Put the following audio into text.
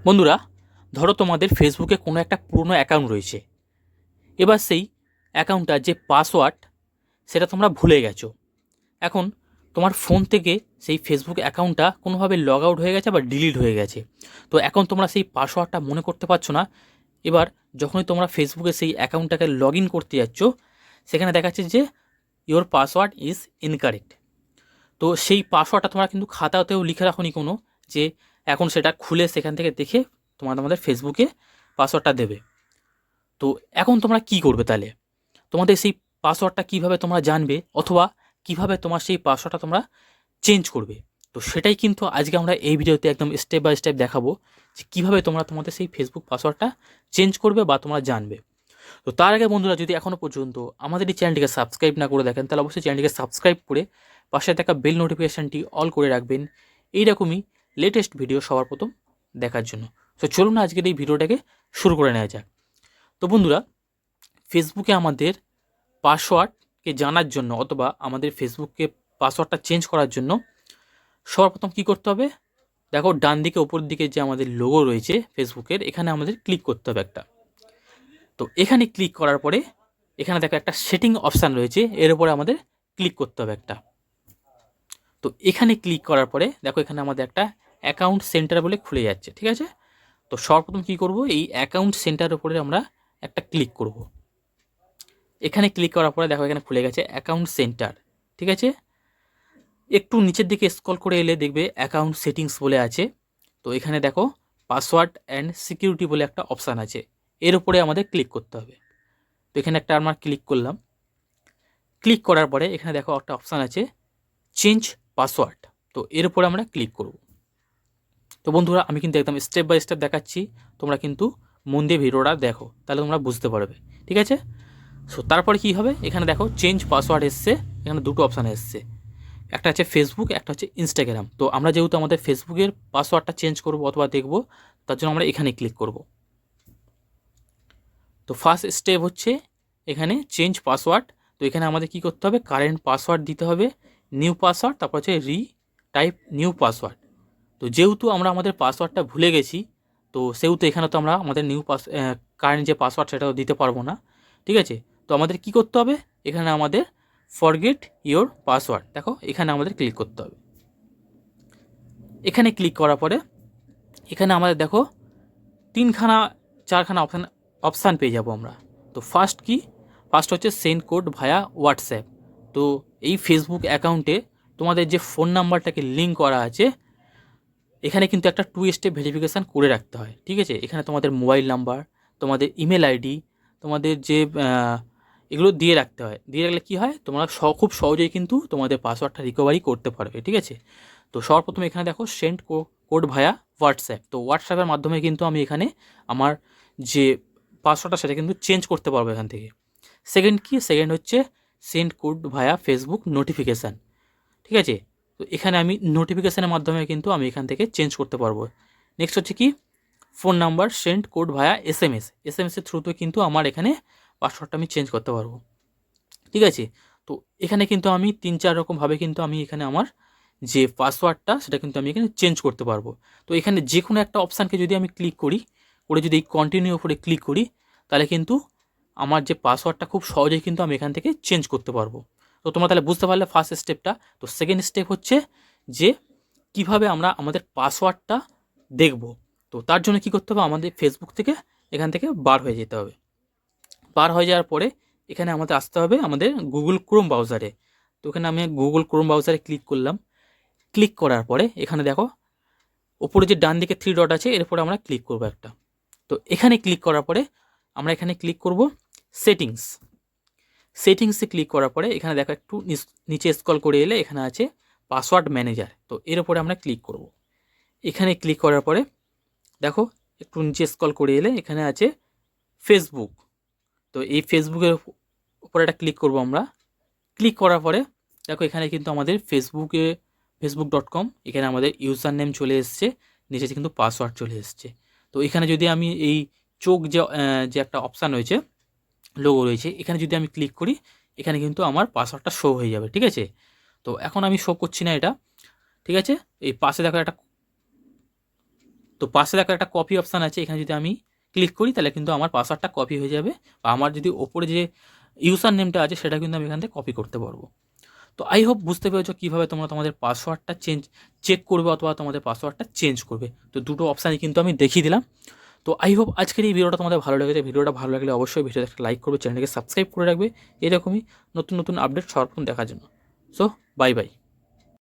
বন্ধুরা, ধরো তোমাদের ফেসবুকে কোনো একটা পুরনো অ্যাকাউন্ট রয়েছে। এবার সেই অ্যাকাউন্টটার যে পাসওয়ার্ড সেটা তোমরা ভুলে গেছো। এখন তোমার ফোন থেকে সেই ফেসবুক অ্যাকাউন্টটা কোনোভাবে লগ আউট হয়ে গেছে বা ডিলিট হয়ে গেছে। তো এখন তোমরা সেই পাসওয়ার্ডটা মনে করতে পারছো না। এবার যখনই তোমরা ফেসবুকে সেই অ্যাকাউন্টটাকে লগ ইন করতে যাচ্ছ, সেখানে দেখাচ্ছে যে ইওর পাসওয়ার্ড ইজ ইনকারেক্ট। তো সেই পাসওয়ার্ডটা তোমরা কিন্তু খাতাতেও লিখে রাখোনি কোনো, যে এখন সেটা খুলে সেখান থেকে দেখে তোমাদের ফেসবুকে পাসওয়ার্ডটা দেবে। তো এখন তোমরা কি করবে তাহলে? তোমাদের সেই পাসওয়ার্ডটা কিভাবে তোমরা জানবে, অথবা কিভাবে তোমার সেই পাসওয়ার্ডটা তোমরা চেঞ্জ করবে? তো সেটাই কিন্তু আজকে আমরা এই ভিডিওতে একদম স্টেপ বাই স্টেপ দেখাবো, যে কীভাবে তোমরা তোমাদের সেই ফেসবুক পাসওয়ার্ডটা চেঞ্জ করবে বা তোমরা জানবে। তো তার আগে বন্ধুরা, যদি এখনও পর্যন্ত আমাদের এই চ্যানেলটিকে সাবস্ক্রাইব না করে দেখেন, তাহলে অবশ্যই চ্যানেলটিকে সাবস্ক্রাইব করে পাশে থাকা বেল নোটিফিকেশানটি অল করে রাখবেন, এইরকমই লেটেস্ট ভিডিও সবার প্রথম দেখার জন্য। তো চলুন না আজকের এই ভিডিওটাকে শুরু করে নেওয়া যাক। তো বন্ধুরা, ফেসবুকে আমাদের পাসওয়ার্ডকে জানার জন্য, অথবা আমাদের ফেসবুককে পাসওয়ার্ডটা চেঞ্জ করার জন্য সবার প্রথম কী করতে হবে? দেখো, ডান দিকে ওপর দিকে যে আমাদের লোগো রয়েছে ফেসবুকের, এখানে আমাদের ক্লিক করতে হবে একটা। তো এখানে ক্লিক করার পরে এখানে দেখো একটা সেটিং অপশান রয়েছে, এর উপরে আমাদের ক্লিক করতে হবে একটা। তো এখানে ক্লিক করার পরে দেখো, এখানে আমাদের একটা অ্যাকাউন্ট সেন্টার বলে খুলে যাচ্ছে, ঠিক আছে? তো সর্বপ্রথম কী করব, এই অ্যাকাউন্ট সেন্টারের উপরে আমরা একটা ক্লিক করব। এখানে ক্লিক করার পরে দেখো এখানে খুলে গেছে অ্যাকাউন্ট সেন্টার, ঠিক আছে? একটু নিচের দিকে স্ক্রল করে এলে দেখবে অ্যাকাউন্ট সেটিংস বলে আছে। তো এখানে দেখো পাসওয়ার্ড অ্যান্ড সিকিউরিটি বলে একটা অপশান আছে, এর উপরে আমাদের ক্লিক করতে হবে। তো এখানে একটা আমরা ক্লিক করলাম। ক্লিক করার পরে এখানে দেখো একটা অপশান আছে চেঞ্জ পাসওয়ার্ড, তো এর উপরে আমরা ক্লিক করব। তো বন্ধুরা, আমি কিন্তু একদম স্টেপ বাই স্টেপ দেখাচ্ছি, তোমরা কিন্তু মন দিয়ে ভিডিওটা দেখো, তাহলে তোমরা বুঝতে পারবে, ঠিক আছে? সো তারপরে কী হবে, এখানে দেখো চেঞ্জ পাসওয়ার্ড এসছে, এখানে দুটো অপশান এসছে, একটা হচ্ছে ফেসবুক, একটা হচ্ছে ইনস্টাগ্রাম। তো আমরা যেহেতু আমাদের ফেসবুকের পাসওয়ার্ডটা চেঞ্জ করব অথবা দেখব, তার জন্য আমরা এখানে ক্লিক করব। তো ফার্স্ট স্টেপ হচ্ছে এখানে চেঞ্জ পাসওয়ার্ড। তো এখানে আমাদের কি করতে হবে, কারেন্ট পাসওয়ার্ড দিতে হবে, নিউ পাসওয়ার্ড, তারপর হচ্ছে টাইপ নিউ পাসওয়ার্ড। তো যেহেতু আমরা আমাদের পাসওয়ার্ডটা ভুলে গেছি, তো সেহেতু এখানে তো আমরা আমাদের কারেন্ট যে পাসওয়ার্ড সেটাও দিতে পারবো না, ঠিক আছে? তো আমাদের কি করতে হবে, এখানে আমাদের ফরগেট ইওর পাসওয়ার্ড, দেখো এখানে আমাদের ক্লিক করতে হবে। এখানে ক্লিক করার পরে এখানে আমাদের দেখো চারখানা অপশান পেয়ে যাব আমরা। তো ফার্স্ট হচ্ছে সেন্ড কোড ভায়া হোয়াটসঅ্যাপ। তো এই ফেসবুক অ্যাকাউন্টে তোমাদের যে ফোন নাম্বারটাকে লিঙ্ক করা আছে, এখানে কিন্তু একটা 2 স্টেপ ভেরিফিকেশান করে রাখতে হয়, ঠিক আছে? এখানে তোমাদের মোবাইল নাম্বার, তোমাদের ইমেল আইডি, তোমাদের যে এগুলো দিয়ে রাখতে হয়। দিয়ে রাখলে কী হয়, তোমরা খুব সহজেই কিন্তু তোমাদের পাসওয়ার্ডটা রিকভারি করতে পারবে, ঠিক আছে? তো সর্বপ্রথম এখানে দেখো সেন্ড কোড ভায়া হোয়াটসঅ্যাপ। তো হোয়াটসঅ্যাপের মাধ্যমে কিন্তু আমি এখানে আমার যে পাসওয়ার্ডটা সেটা কিন্তু চেঞ্জ করতে পারবো এখান থেকে। সেকেন্ড হচ্ছে সেন্ড কোড ভায়া ফেসবুক নোটিফিকেশান, ঠিক আছে? তো এখানে আমি নোটিফিকেশানের মাধ্যমে কিন্তু আমি এখান থেকে চেঞ্জ করতে পারবো। নেক্সট হচ্ছে কি, phone number send code via এসএমএসের থ্রুতে কিন্তু আমার এখানে পাসওয়ার্ডটা আমি চেঞ্জ করতে পারবো, ঠিক আছে? তো এখানে কিন্তু আমি 3-4 রকমভাবে কিন্তু আমি এখানে আমার যে পাসওয়ার্ডটা সেটা কিন্তু আমি এখানে চেঞ্জ করতে পারবো। তো এখানে যে কোনো একটা অপশানকে যদি আমি ক্লিক করি, করে যদি এই কন্টিনিউ উপরে ক্লিক করি, তাহলে কিন্তু আমার যে পাসওয়ার্ডটা খুব সহজেই কিন্তু আমি এখান থেকে চেঞ্জ করতে পারবো। তো তোমরা তাহলে বুঝতে পারলে ফার্স্ট স্টেপটা। তো সেকেন্ড স্টেপ হচ্ছে যে কিভাবে আমরা আমাদের পাসওয়ার্ডটা দেখব। তো তার জন্য কি করতে হবে, আমাদের ফেসবুক থেকে এখান থেকে বার হয়ে যেতে হবে। বার হয়ে যাওয়ার পরে এখানে আমাদের আসতে হবে আমাদের গুগল ক্রোম ব্রাউজারে। তো এখানে আমি গুগল ক্রোম ব্রাউজারে ক্লিক করলাম। ক্লিক করার পরে এখানে দেখো ওপরে যে ডান দিকে 3 ডট আছে, এরপরে আমরা ক্লিক করব একটা। তো এখানে ক্লিক করার পরে আমরা এখানে ক্লিক করব সেটিংসে ক্লিক করার পরে এখানে দেখো একটু নিচে স্ক্রল করে এলে এখানে আছে পাসওয়ার্ড ম্যানেজার। তো এর উপরে আমরা ক্লিক করব। এখানে ক্লিক করার পরে দেখো একটু নিচে স্ক্রল করে এলে এখানে আছে ফেসবুক। তো এই ফেসবুকের উপরে একটা ক্লিক করব আমরা। ক্লিক করার পরে দেখো এখানে কিন্তু আমাদের facebook.com, এখানে আমাদের ইউজার নেম চলে এসছে, নিচে কিন্তু পাসওয়ার্ড চলে এসছে। তো এখানে যদি আমি এই চোখ যে একটা অপশান রয়েছে, লোগো রয়েছে, এখানে যদি আমি ক্লিক করি, এখানে কিন্তু আমার পাসওয়ার্ডটা শো হয়ে যাবে, ঠিক আছে? তো এখন আমি শো করছি না এটা, ঠিক আছে? এই পাশে দেখো একটা তো পাশে দেখো একটা কপি অপশান আছে, এখানে যদি আমি ক্লিক করি তাহলে কিন্তু আমার পাসওয়ার্ডটা কপি হয়ে যাবে, বা আমার যদি ওপরে যে ইউজার নেমটা আছে সেটা কিন্তু আমি এখান থেকে কপি করতে পারবো। তো আই হোপ বুঝতে পেরেছো কীভাবে তোমরা তোমাদের পাসওয়ার্ডটা চেক করবে অথবা তোমাদের পাসওয়ার্ডটা চেঞ্জ করবে। তো দুটো অপশানই কিন্তু আমি দেখিয়ে দিলাম। তো আই হোপ আজকের এই ভিডিওটা তোমাদের ভালো লেগেছে। ভিডিওটা ভালো লাগলে অবশ্যই ভিডিওতে একটা লাইক করবে, চ্যানেলকে সাবস্ক্রাইব করে রাখবে এরকমই নতুন নতুন আপডেট সর্বপ্রথম দেখার জন্য। So bye bye.